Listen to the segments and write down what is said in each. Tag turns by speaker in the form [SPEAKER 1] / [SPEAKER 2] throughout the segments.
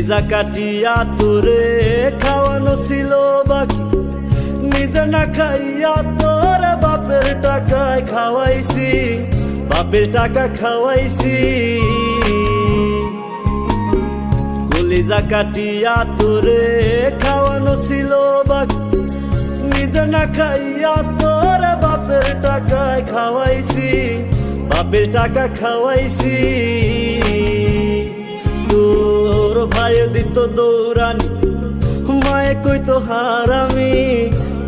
[SPEAKER 1] কলিজা কাটিয়া তোরে খাওয়ানো ছিল বাকি, নিজে না খাইয়া তোর বাপের টাকায় খাওয়াইছি, বাপের টাকা খাওয়াইছি। কলিজা কাটিয়া তোরে খাওয়ানো ছিল বাকি, নিজে না খাইয়া তোর বাপের টাকায় খাওয়াইছি, বাপের টাকা খাওয়াইছি। তোর ভাই দিত দৌড়ানি, মায়ে কইতো হারামি,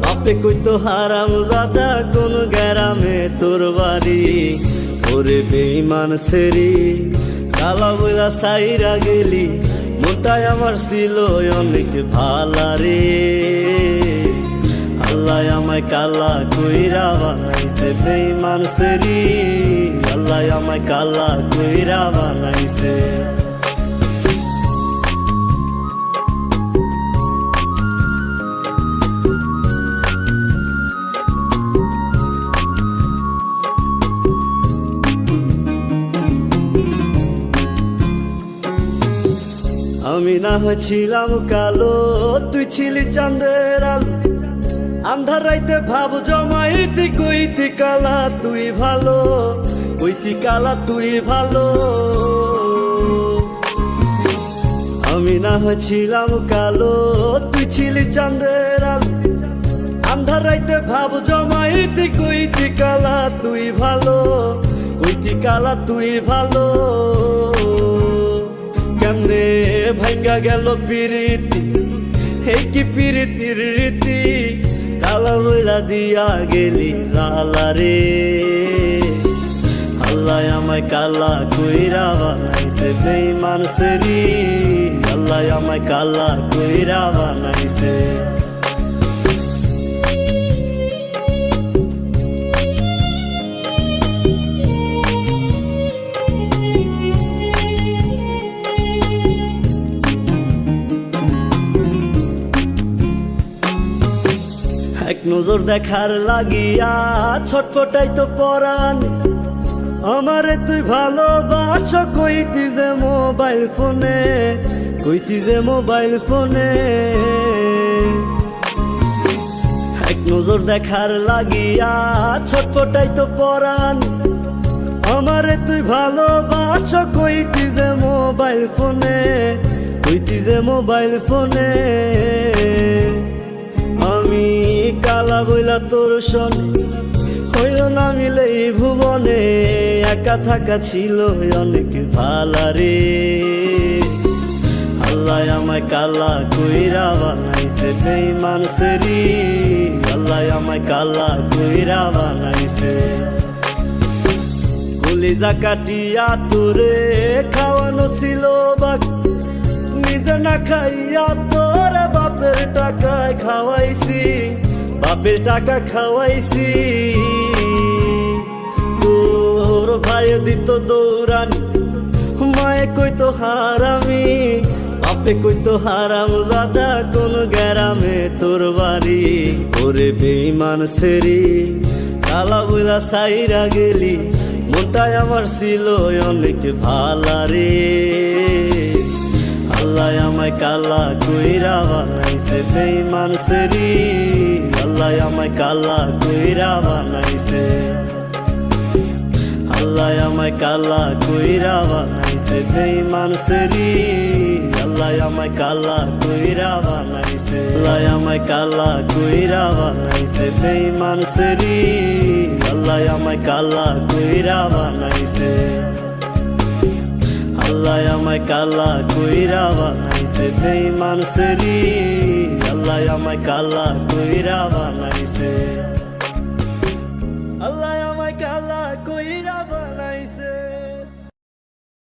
[SPEAKER 1] বাপে কইতো হারাম জাদা কোন গ্রামে তোর বাড়ি। ওরে বেঈমান সেরি কালা বইলা সাইরা গেলি, মনটাই আমার ছিল অনেক ভালা রে। আল্লাহ আমায় কালা কইরা বানাইছে বেঈমান সেরি, আল্লাহ আমায় কালা কইরা বানাইছে। আমি না হয়েছিলাম কালো, তুই ছিলি চাঁদের আলো, আন্ধার রাইতে ভাব জমাইতি কইতি কালা তুই ভালো, কইতি কালা তুই ভালো। আমি না হয়েছিলাম কালো, তুই ছিলি চাঁদের আলো, আন্ধার রাইতে ভাব জমাইতি কইতি কালা তুই ভালো, কইতি কালা তুই ভালো। কেমনে ভাঙ্গা গেল পিরিতি, এই কি পিরিতির রীতি, কালা বইলা দিয়া গেলি জালা রে। আল্লাহ আমায় কালা কইরা বানাইছে বেঈমান সেরি, আল্লাহ আমায় কালা কইরা বানাইছে। এক নজর দেখার লাগিয়া ছটফটাই তো পরাণ, আমারে তুই ভালোবাস কইতি যে মোবাইল ফোনে, কইতি যে মোবাইল ফোনে। এক নজর দেখার লাগিয়া ছটফটাই তো পরাণ, আমারে তুই ভালোবাস কইতি যে মোবাইল ফোনে, কইতি যে মোবাইল ফোনে। আমি কালা বইলা তোর শোনে হইল না মিলে এই ভুবনে, একা থাকা ছিল অনেক ভালা রে। আল্লাহ আমায় কালা কইরা বানাইছে বেঈমান সেরি, আল্লাহ আমায় কালা কইরা বানাইছে। কলিজা কাটিয়া তোরে খাওয়ানো ছিল বাকি, নিজে না খাইয়া তোর বাপের টাকায় খাওয়াইছি, বাপের টাকা খাওয়াইছি। তোর ভাই দিত দৌড়ানি, মায়ে কইতো হারামি, বাপে কইতো হারাম জাদা কোন গ্রামে তোর বাড়ি। ওরে বেঈমান সেরি কালা বইলা সাইরা গেলি, মনটাই আমার ছিল অনেক ভালা রে। আল্লাহ আমায় কালা কইরা বানাইছে বেঈমান সেরি, আল্লাহ আমায় কালা কইরা বানাইছে। আল্লাহ আমায় কালা কইরা বানাইছে বেঈমান সেরি, আল্লাহ আমায় কালা কইরা বানাইছে। আল্লাহ আমায় কালা কইরা বানাইছে বেঈমান সেরি, আল্লাহ আমায় কালা কইরা বানাইছে। আল্লাহ আমায় কালা কইরা বানাইছে বেঈমান সেরি, আল্লাহ আমায় কালা কইরা বানাইছে। আল্লাহ